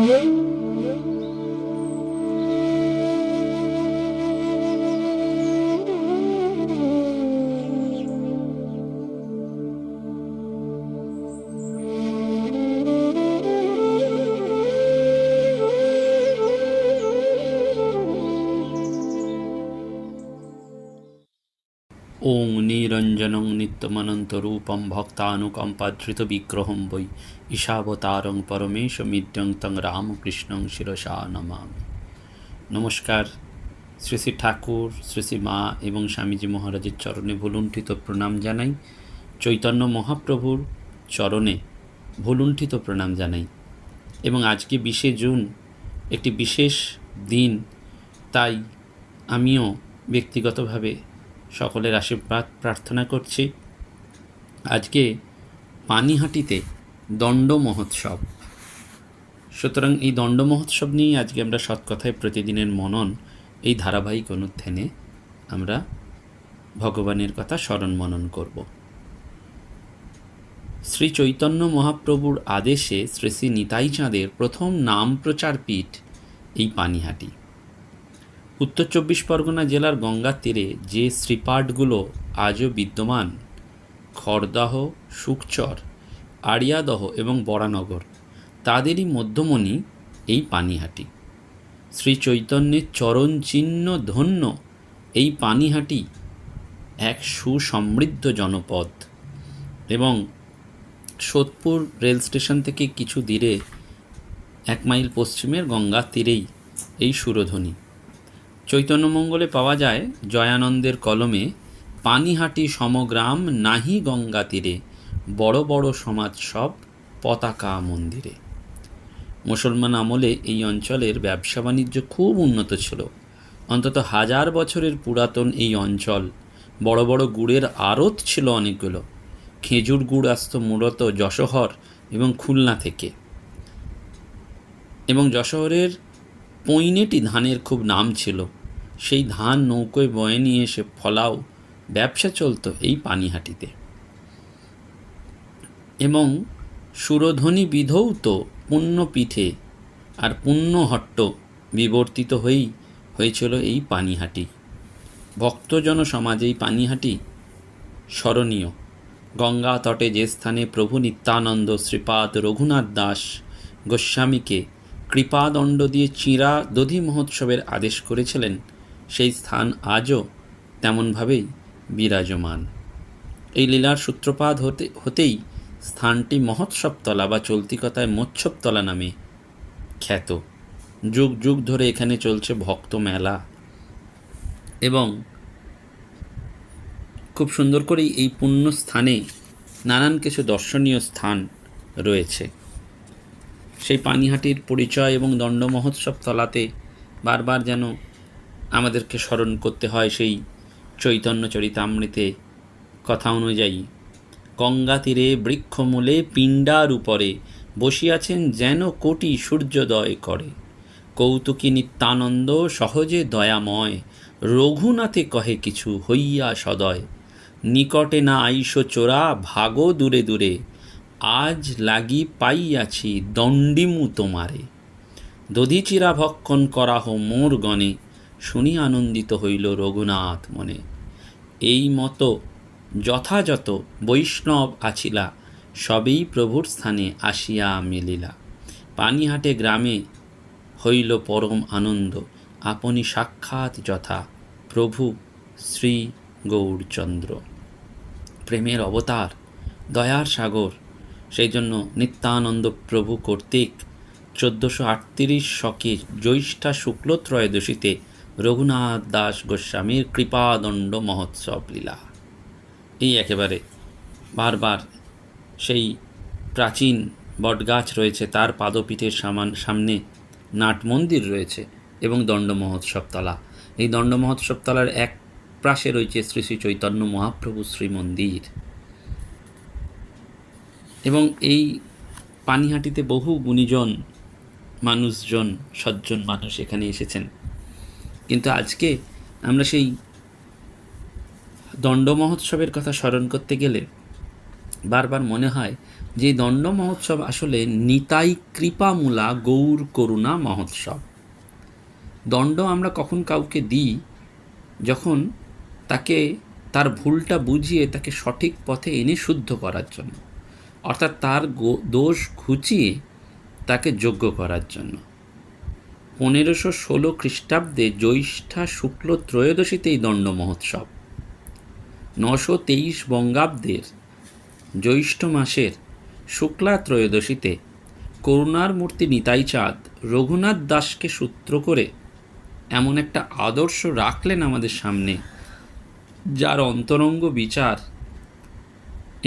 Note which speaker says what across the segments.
Speaker 1: ওং নিরঞ্জনং নিত্যমনন্তরূপম ভক্তানুকম্পাধৃতবিগ্রহং বৈ ঈশাবতারং পরমেশমিদ্যং তং রামকৃষ্ণং শিরসা নমামি। নমস্কার। শ্রী শ্রী ঠাকুর, শ্রী শ্রী মা এবং স্বামীজি মহারাজের চরণে ভুলুণ্ঠিত প্রণাম জানাই। চৈতন্য মহাপ্রভুর চরণে ভুলুণ্ঠিত প্রণাম জানাই। এবং আজকে 20শে জুন একটি বিশেষ দিন, তাই আমিও ব্যক্তিগতভাবে সকলের আশীর্বাদ প্রার্থনা করছি। আজকে পানিহাটিতে দণ্ড মহোৎসব, সুতরাং এই দণ্ড মহোৎসব নিয়ে আজকে আমরা সৎকথায় প্রতিদিনের মনন, এই ধারাবাহিক অনুধ্যানে আমরা ভগবানের কথা স্মরণ মনন করব। শ্রী চৈতন্য মহাপ্রভুর আদেশে শ্রী শ্রী নিতাই চাঁদের প্রথম নাম প্রচার পীঠ এই পানিহাটি। উত্তর 24 পরগনা জেলার গঙ্গার তীরে যে শ্রীপাঠগুলো আজও বিদ্যমান, খড়দাহ, শুকচর, আড়িয়াদহ এবং বরানগর, তাদেরই মধ্যমণি এই পানিহাটি। শ্রী চৈতন্যের চরণ চিহ্ন ধন্য এই পানিহাটি এক সুসমৃদ্ধ জনপদ এবং সোদপুর রেল স্টেশন থেকে কিছু দূরে 1 মাইল পশ্চিমের গঙ্গার তীরেই এই সুরধ্বনি। চৈতন্যমঙ্গলে পাওয়া যায় জয়ানন্দের কলমে, পানিহাটি সমগ্রাম নাহি গঙ্গা তীরে, বড় বড় সমাজ সব পতাকা মন্দিরে। মুসলমান আমলে এই অঞ্চলের ব্যবসা বাণিজ্য খুব উন্নত ছিল। অন্তত 1000 বছরের পুরাতন এই অঞ্চল। বড় বড় গুড়ের আড়ত ছিল অনেকগুলো। খেজুর গুড় আসত মূলত যশোহর এবং খুলনা থেকে, এবং যশোহরের পৈনেটি ধানের খুব নাম ছিল। সেই ধান নৌকোয় বয়ে নিয়ে এসে ফলাও ব্যবসা চলত এই পানিহাটিতে। এবং সুরধ্বনি বিধৌত পুণ্যপীঠে আর পুণ্যহট্ট বিবর্তিত হয়েছিল এই পানিহাটি। ভক্তজন সমাজে এই পানিহাটি স্মরণীয়। গঙ্গা তটে যে স্থানে প্রভু নিত্যানন্দ শ্রীপাদ রঘুনাথ দাস গোস্বামীকে কৃপাদণ্ড দিয়ে চিঁড়া দধি মহোৎসবের আদেশ করেছিলেন, সেই স্থান আজও তেমনভাবেই বিরাজমান। এই লীলার সূত্রপাত হতেই স্থানটি মহোৎসবতলা বা চলতি কথায় মৎস্যবতলা নামে খ্যাত। যুগ যুগ ধরে এখানে চলছে ভক্ত মেলা এবং খুব সুন্দর করেই এই পুণ্য স্থানে নানান কিছু দর্শনীয় স্থান রয়েছে। সেই পানিহাটির পরিচয় এবং দণ্ড মহোৎসব তলাতে বারবার যেন আমাদেরকে স্মরণ করতে হয় সেই চৈতন্য চরিতামৃতে কথা অনুযায়ী, গঙ্গা তীরে বৃক্ষমূলে পিণ্ডার উপরে বসিয়াছেন যেন কোটি সূর্যোদয় করে, কৌতুকী নিত্যানন্দ সহজে দয়াময়, রঘুনাথে কহে কিছু হইয়া সদয়, নিকটে না আইস চোরা ভাগো দূরে দূরে, আজ লাগি পাইয়াছি দণ্ডিমু তোমারে, দধিচিরা ভক্ষণ করাহ মোর গণে, শুনি আনন্দিত হইল রঘুনাথ মনে। এই মতো যথাযথ বৈষ্ণব আছিলা, সবেই প্রভুর স্থানে আসিয়া মিলিলা, পানিহাটে গ্রামে হইল পরম আনন্দ, আপনি সাক্ষাৎ যথা প্রভু শ্রী গৌরচন্দ্র। প্রেমের অবতার, দয়ার সাগর। সেই জন্য নিত্যানন্দ প্রভু কর্তৃক 1438 শকে জ্যৈষ্ঠা শুক্ল ত্রয়োদশীতে রঘুনাথ দাস গোস্বামীর কৃপাদণ্ড মহোৎসব লীলা, এই একেবারে বারবার সেই প্রাচীন বটগাছ রয়েছে, তার পাদপীঠের সামনে নাট মন্দির রয়েছে এবং দণ্ড মহোৎসব তলা। এই দণ্ড মহোৎসব তলার এক পাশে রয়েছে শ্রী শ্রী চৈতন্য মহাপ্রভু শ্রীমন্দির। এবং এই পানিহাটিতে বহু গুণীজন মানুষজন, সজ্জন মানুষ এখানে এসেছেন। কিন্তু আজকে আমরা সেই দণ্ড মহোৎসবের কথা স্মরণ করতে গেলে বারবার মনে হয় যে এই দণ্ড মহোৎসব আসলে নিতাই কৃপামূলা গৌর করুণা মহোৎসব। দণ্ড আমরা কখন কাউকে দিই, যখন তাকে তার ভুলটা বুঝিয়ে তাকে সঠিক পথে এনে শুদ্ধ করার জন্য, অর্থাৎ তার দোষ ঘুচিয়ে তাকে যোগ্য করার জন্য। 1516 খ্রিস্টাব্দে জ্যৈষ্ঠা শুক্ল ত্রয়োদশীতে এই দণ্ড মহোৎসব, 923 বঙ্গাব্দের জ্যৈষ্ঠ মাসের শুক্লা ত্রয়োদশীতে করুণার মূর্তি নিতাই চাঁদ রঘুনাথ দাসকে সূত্র করে এমন একটা আদর্শ রাখলেন আমাদের সামনে, যার অন্তরঙ্গ বিচার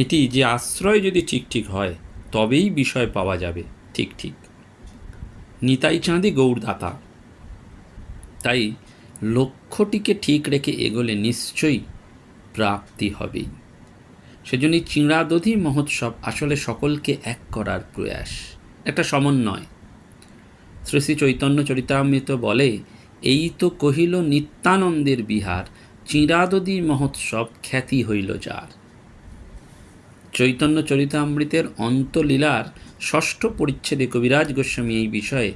Speaker 1: এটি যে আশ্রয় যদি ঠিক ঠিক হয় তবেই বিষয় পাওয়া যাবে ঠিক ঠিক। নিতাই চাঁদই গৌরদাতা, তাই লক্ষ্যটিকে ঠিক রেখে এগোলে নিশ্চয়ই প্রাপ্তি হবেই। সেজন্যই চিঁড়াদধি মহোৎসব আসলে সকলকে এক করার প্রয়াস, একটা সমন্বয়। শ্রী শ্রী চৈতন্য চরিতামৃত বলে, এই তো কহিল নিত্যানন্দের বিহার, চিঁড়াদধি মহোৎসব খ্যাতি হইল যার। চৈতন্য চরিতামৃতের অন্তলীলার 6ষ্ঠ পরিচ্ছেদে কবিরাজ গোস্বামী এই বিষয়ে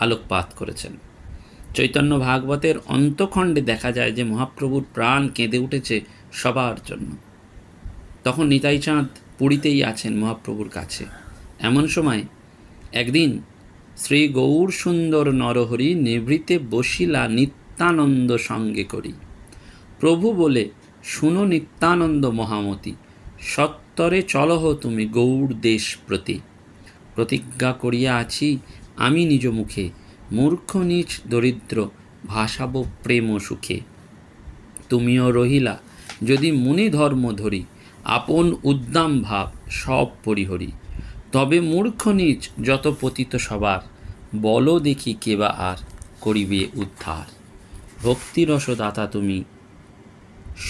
Speaker 1: আলোকপাত করেছেন। চৈতন্য ভাগবতের অন্তখণ্ডে দেখা যায় যে মহাপ্রভুর প্রাণ কেঁদে উঠেছে সবার জন্য। তখন নিতাই চাঁদ পুরীতেই আছেন মহাপ্রভুর কাছে। এমন সময় একদিন শ্রী গৌর সুন্দর নরহরি নিভৃতে বসিলা নিত্যানন্দ সঙ্গে করি। প্রভু বলে, শুনো নিত্যানন্দ মহামতি, সত্তরে চলহ তুমি গৌর দেশ প্রতি। প্রতিজ্ঞা করিয়া আছি আমি নিজ মুখে, মূর্খ নীচ দরিদ্র ভাসাব প্রেম সুখে। তুমিও রহিলা যদি মুনি ধর্ম ধরি, আপন উদ্দাম ভাব সব পরিহরি। তবে মূর্খ নীচ যত পতিত সবার, বলো দেখি কেবা আর করিবে উদ্ধার। ভক্তিরসদাতা তুমি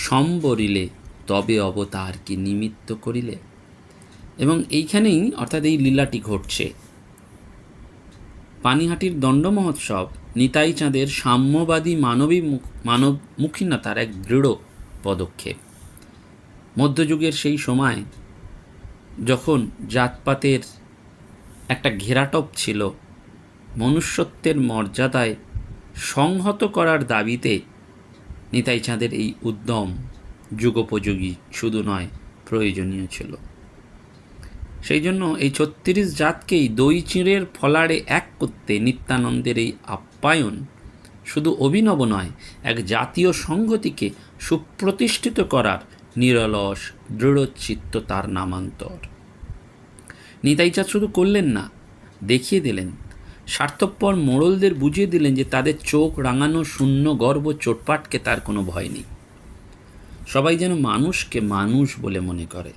Speaker 1: সম্বরিলে, তবে অবতার কি নিমিত্ত করিলে। এবং এইখানেই অর্থাৎ এই লীলাটি ঘটছে। পানিহাটির দণ্ড মহোৎসব নিতাই চাঁদের সাম্যবাদী মানবমুখীনতার এক দৃঢ় পদক্ষেপ। মধ্যযুগের সেই সময় যখন জাতপাতের একটা ঘেরাটোপ ছিল, মনুষ্যত্বের মর্যাদায় সংহত করার দাবিতে নিতাই চাঁদের এই উদ্যম যুগোপযোগী শুধু নয়, প্রয়োজনীয় ছিল। সেই জন্য এই 36 জাতকেই দই চিঁড়ের ফলাড়ে এক করতে নিত্যানন্দের এই আপ্যায়ন শুধু অভিনব নয়, এক জাতীয় সংহতিকে সুপ্রতিষ্ঠিত করার নিরলস দৃঢ়চিত্ত তার নামান্তর। নিতাই চাঁদ শুধু করলেন না, দেখিয়ে দিলেন। স্বার্থপর মোড়লদের বুঝিয়ে দিলেন যে তাদের চোখ রাঙানো শূন্য গর্ব চোটপাটকে তার কোনো ভয় নেই। সবাই যেন মানুষকে মানুষ বলে মনে করে,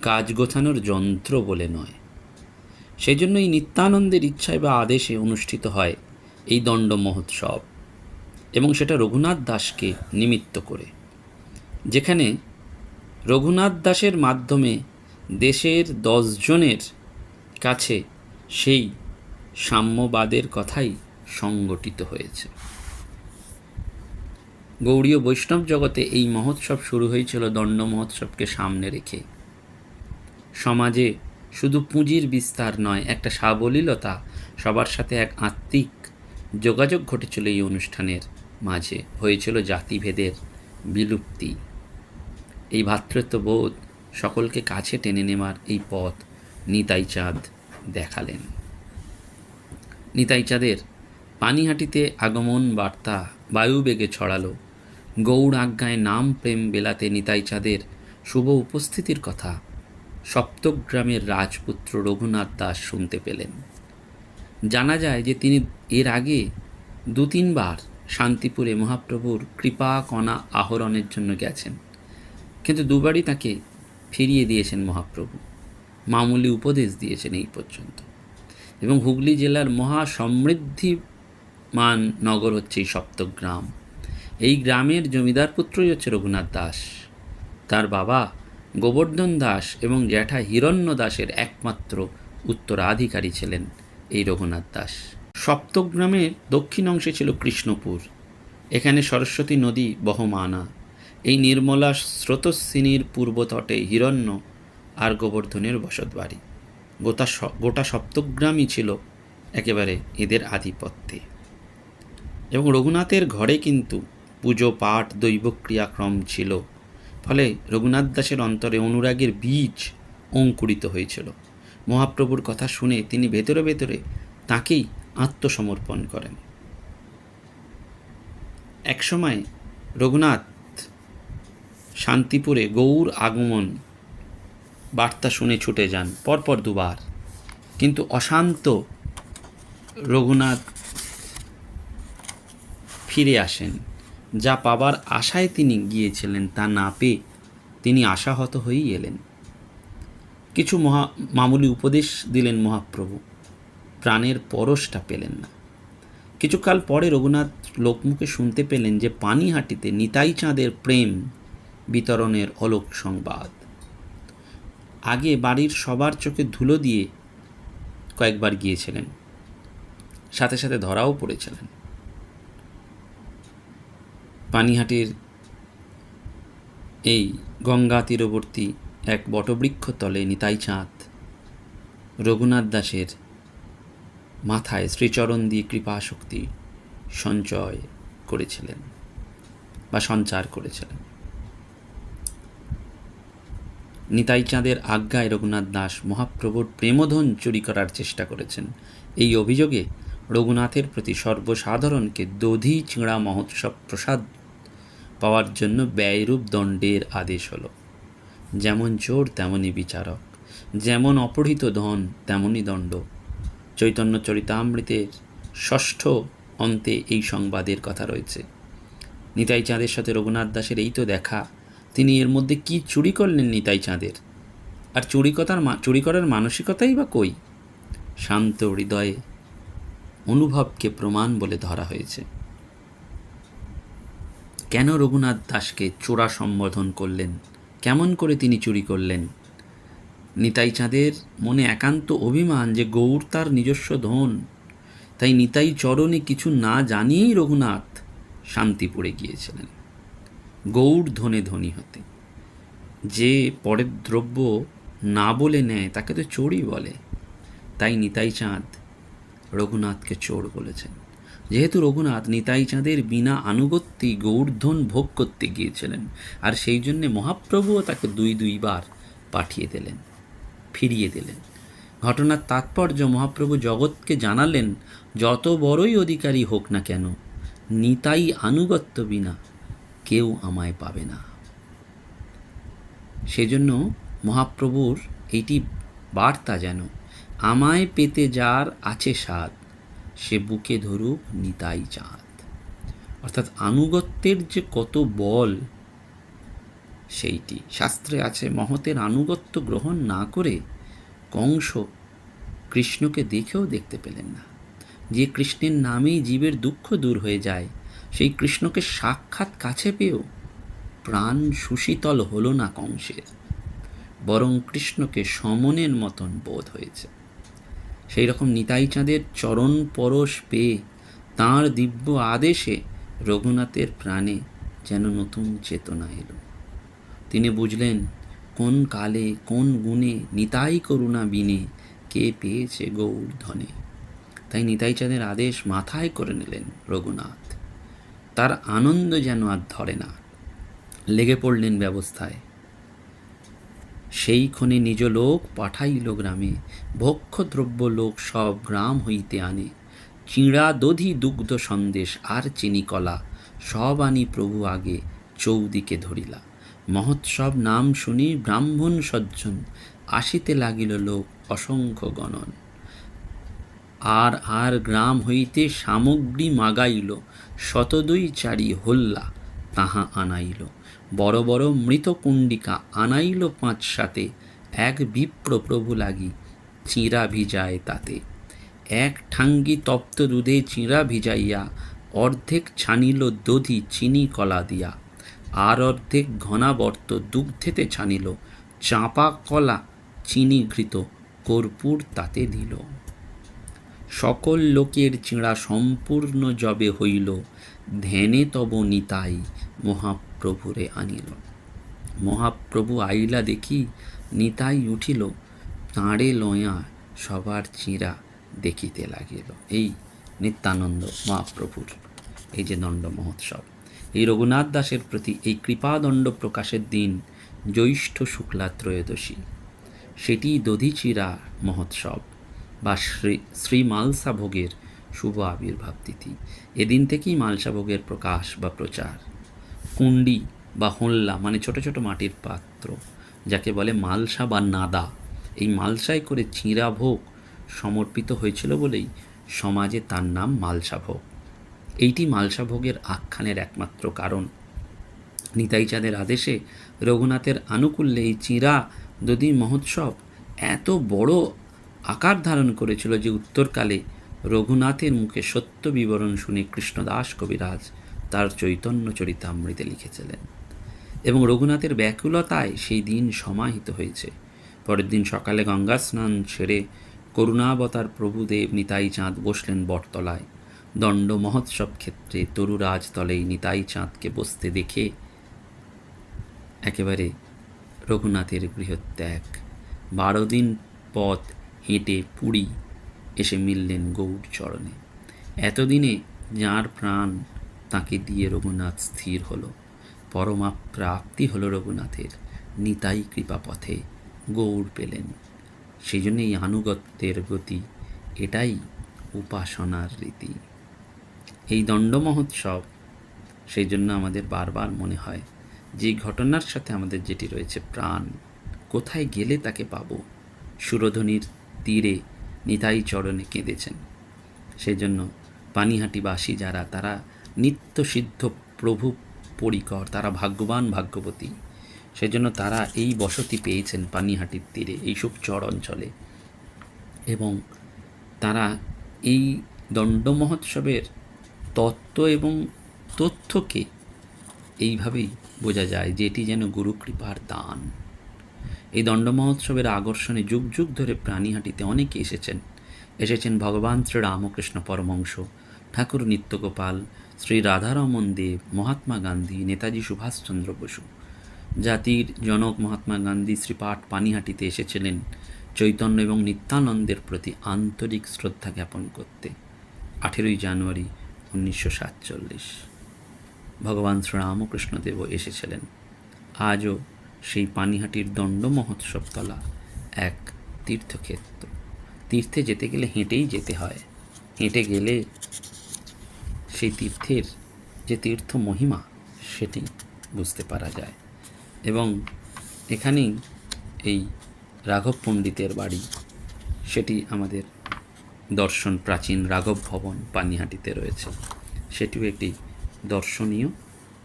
Speaker 1: কাজ গোছানোর যন্ত্র বলে নয়। সেই জন্য এই নিত্যানন্দের ইচ্ছায় বা আদেশে অনুষ্ঠিত হয় এই দণ্ড মহোৎসব, এবং সেটা রঘুনাথ দাসকে নিমিত্ত করে। যেখানে রঘুনাথ দাসের মাধ্যমে দেশের 10 জনের কাছে সেই সাম্যবাদের কথাই সংগঠিত হয়েছে। গৌড়ীয় বৈষ্ণব জগতে এই মহোৎসব শুরু হয়েছিল দণ্ড মহোৎসবকে সামনে রেখে। সমাজে শুধু পুঁজির বিস্তার নয়, একটা সাবলীলতা, সবার সাথে এক আত্মিক যোগাযোগ ঘটেছিল এই অনুষ্ঠানের মাঝে। হয়েছিল জাতিভেদের বিলুপ্তি। এই ভ্রাতৃত্ববোধ সকলকে কাছে টেনে নেওয়ার এই পথ নিতাই চাঁদ দেখালেন। নিতাই চাঁদের পানিহাটিতে আগমন বার্তা বায়ুবেগে ছড়ালো। গৌড় আজ্ঞায় নাম প্রেম বেলাতে নিতাই চাঁদের শুভ উপস্থিতির কথা সপ্তগ্রামের রাজপুত্র রঘুনাথ দাস শুনতে পেলেন। জানা যায় যে তিনি এর আগে 2-3 বার শান্তিপুরে মহাপ্রভুর কৃপা কণা আহরণের জন্য গেছেন, কিন্তু দুবারই তাকে ফিরিয়ে দিয়েছেন মহাপ্রভু। মামুলি উপদেশ দিয়েছেন এই পর্যন্ত। এবং হুগলি জেলার মহা সমৃদ্ধিমান নগর হচ্ছে এই সপ্তগ্রাম। এই গ্রামের জমিদার পুত্রই হচ্ছে রঘুনাথ দাস। তার বাবা গোবর্ধন দাস এবং জ্যাঠা হিরণ্য দাসের একমাত্র উত্তরাধিকারী ছিলেন এই রঘুনাথ দাস। সপ্তগ্রামের দক্ষিণ অংশে ছিল কৃষ্ণপুর। এখানে সরস্বতী নদী বহমানা। এই নির্মলা স্রোতস্বিনীর পূর্বতটে হিরণ্য আর গোবর্ধনের বসতবাড়ি। গোটা সপ্তগ্রামই ছিল একেবারে এদের আধিপত্যে। এবং রঘুনাথের ঘরে কিন্তু পুজো পাঠ দৈব ক্রিয়াক্রম ছিল, ফলে রঘুনাথ দাসের অন্তরে অনুরাগের বীজ অঙ্কুরিত হয়েছিল। মহাপ্রভুর কথা শুনে তিনি ভেতরে ভেতরে তাঁকেই আত্মসমর্পণ করেন। একসময় রঘুনাথ শান্তিপুরে গৌর আগমন বার্তা শুনে ছুটে যান পরপর দুবার, কিন্তু অশান্ত রঘুনাথ ফিরে আসেন। যা পাবার আশায় তিনি গিয়েছিলেন তা না পেয়ে তিনি আশাহত হয়েই এলেন। কিছু মামুলি উপদেশ দিলেন মহাপ্রভু, প্রাণের পরশটা পেলেন না। কিছুকাল পরে রঘুনাথ লোকমুখে শুনতে পেলেন যে পানিহাটিতে নিতাই চাঁদের প্রেম বিতরণের অলোক সংবাদ। আগে বাড়ির সবার চোখে ধুলো দিয়ে কয়েকবার গিয়েছিলেন, সাথে সাথে ধরাও পড়েছিলেন। পানিহাটির এই গঙ্গা তীরবর্তী এক বটবৃক্ষ তলে নিতাই চাঁদ রঘুনাথ দাসের মাথায় শ্রীচরণ দিয়ে কৃপাশক্তি সঞ্চয় করেছিলেন বা সঞ্চার করেছিলেন। নিতাই চাঁদের আজ্ঞায় রঘুনাথ দাস মহাপ্রভুর প্রেমধন চুরি করার চেষ্টা করেছেন। এই অভিযোগে রঘুনাথের প্রতি সর্বসাধারণকে দধি চিঁড়া মহোৎসব প্রসাদ পাওয়ার জন্য ব্যয়রূপ দণ্ডের আদেশ হল। যেমন চোর তেমনই বিচারক, যেমন অপহৃত ধন তেমনই দণ্ড। চৈতন্য চরিতামৃতের 6ষ্ঠ অন্তে এই সংবাদের কথা রয়েছে। নিতাই চাঁদের সাথে রঘুনাথ দাসের এই তো দেখা, তিনি এর মধ্যে কি চুরি করলেন নিতাই চাঁদের? আর চুরি করার মানসিকতাই বা কই? শান্ত হৃদয়ে অনুভবকে প্রমাণ বলে ধরা হয়েছে। কেন রঘুনাথ দাসকে চোরা সম্বোধন করলেন? কেমন করে তিনি চুরি করলেন? নিতাই চাঁদের মনে একান্ত অভিমান যে গৌর তার নিজস্ব ধন, তাই নিতাই চরণে কিছু না জানিয়েই রঘুনাথ শান্তিপুরে গিয়েছিলেন গৌর ধনে ধনী হতে। যে পরের দ্রব্য না বলে নেয় তাকে তো চোরই বলে। তাই নিতাই চাঁদ রঘুনাথকে চোর বলেছেন। যেহেতু রঘুনাথ নিতাই চাঁদের বিনা আনুগত্যেই গৌরধন ভোগ করতে গিয়েছিলেন, আর সেই জন্যে মহাপ্রভুও তাকে দুইবার পাঠিয়ে দিলেন, ফিরিয়ে দিলেন। ঘটনার তাৎপর্য মহাপ্রভু জগৎকে জানালেন, যত বড়ই অধিকারী হোক না কেন, নিতাই আনুগত্য বিনা কেউ আমায় পাবে না। সেজন্য মহাপ্রভুর এইটি বার্তা যেন, আমায় পেতে যার আছে স্বাদ, সে বুকে ধরুক নিতাই চাঁদ। অর্থাৎ আনুগত্যের যে কত বল সেইটি শাস্ত্রে আছে। মহতের আনুগত্য গ্রহণ না করে কংস কৃষ্ণকে দেখেও দেখতে পেলেন না। যে কৃষ্ণের নামেই জীবের দুঃখ দূর হয়ে যায়, সেই কৃষ্ণকে সাক্ষাৎ কাছে পেয়েও প্রাণ সুশীতল হলো না কংসের, বরং কৃষ্ণকে সমনের মতন বোধ হয়েছে। সেই রকম নিতাই চাঁদের চরণ পরশ পেয়ে তাঁর দিব্য আদেশে রঘুনাথের প্রাণে যেন নতুন চেতনা এলো। তিনি বুঝলেন কোন কালে কোন গুণে নিতাই করুণা বিনে কে পেয়েছে গৌর ধনে। তাই নিতাই চাঁদের আদেশ মাথায় করে নিলেন রঘুনাথ। তার আনন্দ যেন আর ধরে না, লেগে পড়লেন ব্যবস্থায়। সেই ক্ষণে নিজ লোক পাঠাইল গ্রামে, ভক্ষ দ্রব্য লোক সব গ্রাম হইতে আনে। চিঁড়া দধি দুগ্ধ সন্দেশ আর চিনি কলা, সব আনি প্রভু আগে চৌদিকে ধরিলা। মহোৎসব নাম শুনি ব্রাহ্মণ সজ্জন, আসিতে লাগিল লোক অসংখ্য গণন। আর গ্রাম হইতে সামগ্রী মাগাইল, 102 হল্লা তাহা আনাইল। বড় বড় মৃতকুণ্ডিকা আনাইল 5-7, এক বিপ্র প্রভু লাগি চিঁড়া ভিজায় তাতে। এক ঠাঙ্গি তপ্ত দুধে চিঁড়া ভিজাইয়া, অর্ধেক ছানিল দধি চিনি কলা দিয়া। আর অর্ধেক ঘনাবর্ত দুগ্ধেতে ছানিল, চাঁপা কলা চিনি ঘৃত কর্পূর তাতে দিল। সকল লোকের চিঁড়া সম্পূর্ণ যবে হইল, ধ্যানে তব নিতাই মহাপ্রভুরে আনিল। মহাপ্রভু আইলা দেখি নিতাই উঠিল তাঁরে লয়া সবার চিরা দেখিতে লাগিল। এই নিত্যানন্দ মহাপ্রভুর এই যে দণ্ড মহোৎসব, এই রঘুনাথ দাসের প্রতি এই কৃপাদণ্ড প্রকাশের দিন জ্যৈষ্ঠ শুক্লা ত্রয়োদশী, সেটি দধিচিরা মহোৎসব বা শ্রী মালসা ভোগের শুভ আবির্ভাব তিথি। এদিন থেকেই মালসা ভোগের প্রকাশ বা প্রচার। কুণ্ডি বা হোল্লা মানে ছোট ছোট মাটির পাত্র, যাকে বলে মালসা বা নাদা, এই মালসায় করে চিঁড়া ভোগ সমর্পিত হয়েছিল বলেই সমাজে তার নাম মালসা ভোগ। এইটি মালসা ভোগের আখ্যানের একমাত্র কারণ। নিতাই চাঁদের আদেশে রঘুনাথের আনুকূল্যে এই চিঁড়া দধি মহোৎসব এত বড় আকার ধারণ করেছিল যে উত্তরকালে রঘুনাথের মুখে সত্য বিবরণ শুনে কৃষ্ণদাস কবিরাজ তার চৈতন্য চরিতামৃতে লিখেছিলেন, এবং রঘুনাথের ব্যাকুলতায় সেই দিন সমাহিত হয়েছে। পরের দিন সকালে গঙ্গা স্নান ছেড়ে করুণাবতার প্রভুদেব নিতাই চাঁদ বসলেন বটতলায়। দণ্ড মহোৎসব ক্ষেত্রে তরুরাজ তলেই নিতাই চাঁদকে বসতে দেখে একেবারে রঘুনাথের গৃহত্যাগ, 12 দিন পথ হেঁটে পুরী এসে মিললেন গৌর চরণে। এতদিনে যাঁর প্রাণ তাকে দিয়ে রঘুনাথ স্থির হল, পরমা প্রাপ্তি হল রঘুনাথের, নিতাই কৃপা পথে গৌর পেলেন। সেই জন্য এই আনুগত্যের গতি, এটাই উপাসনার রীতি। এই দণ্ড মহোৎসব সেই জন্য আমাদের বারবার মনে হয় যে ঘটনার সাথে আমাদের যেটি রয়েছে প্রাণ, কোথায় গেলে তাকে পাব। সুরধনির তীরে নিতাই চরণে কেঁদেছেন। সেই জন্য পানিহাটিবাসী যারা, তারা নিত্য সিদ্ধ প্রভু পরিকর, তারা ভাগ্যবান ভাগ্যবতী। সেজন্য তারা এই বসতি পেয়েছেন পানিহাটির তীরে, এই সুখচর অঞ্চলে, এবং তারা এই দণ্ড মহোৎসবের তত্ত্ব এবং তথ্যকে এইভাবেই বোঝা যায় যে এটি যেন গুরুকৃপার দান। এই দণ্ড মহোৎসবের আকর্ষণে যুগ যুগ ধরে প্রাণীহাটিতে অনেকে এসেছেন ভগবান শ্রী রামকৃষ্ণ পরমহংস, ঠাকুর নিত্যগোপাল, শ্রী রাধারমণ দেব, মহাত্মা গান্ধী, নেতাজি সুভাষচন্দ্র বসু। জাতির জনক মহাত্মা গান্ধী শ্রীপাঠ পানিহাটিতে এসেছিলেন চৈতন্য এবং নিত্যানন্দের প্রতি আন্তরিক শ্রদ্ধা জ্ঞাপন করতে। 18 জানুয়ারি 1947 ভগবান শ্রীরামকৃষ্ণদেবও এসেছিলেন। আজও সেই পানিহাটির দণ্ড মহোৎসব তলা এক তীর্থক্ষেত্র। তীর্থে যেতে গেলে হেঁটেই যেতে হয়। হেঁটে গেলে সেই তীর্থের যে তীর্থ মহিমা সেটি বুঝতে পারা যায়। এবং এখানেই এই রাঘব পণ্ডিতের বাড়ি, সেটি আমাদের দর্শন প্রাচীন রাঘব ভবন পানিহাটিতে রয়েছে। সেটিও একটি দর্শনীয়,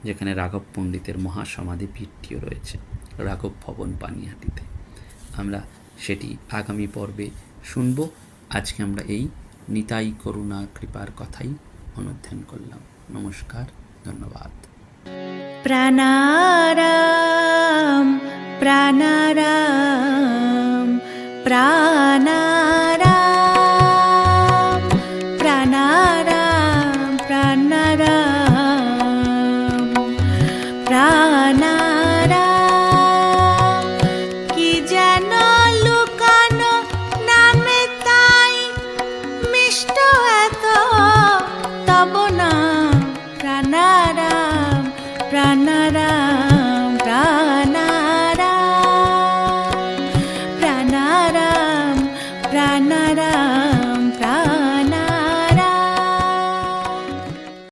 Speaker 1: যেখানে রাঘব পণ্ডিতের মহাসমাধি পীঠটিও রয়েছে রাঘব ভবন পানিহাটিতে। আমরা সেটি আগামী পর্বে শুনব। আজকে আমরা এই নিতাই করুণা কৃপার কথাই অনুধ্যান করলাম। নমস্কার, ধন্যবাদ।
Speaker 2: প্রাণারাম প্রাণারাম প্রাণারাম প্রাণারাম প্রাণারাম প্রাণারাম, কি যেন লুকানো নামে তাই মিষ্ট এত তব নাম। প্রাণারাম প্রাণারাম প্রাণারাম প্রাণারাম প্রাণারাম প্রাণ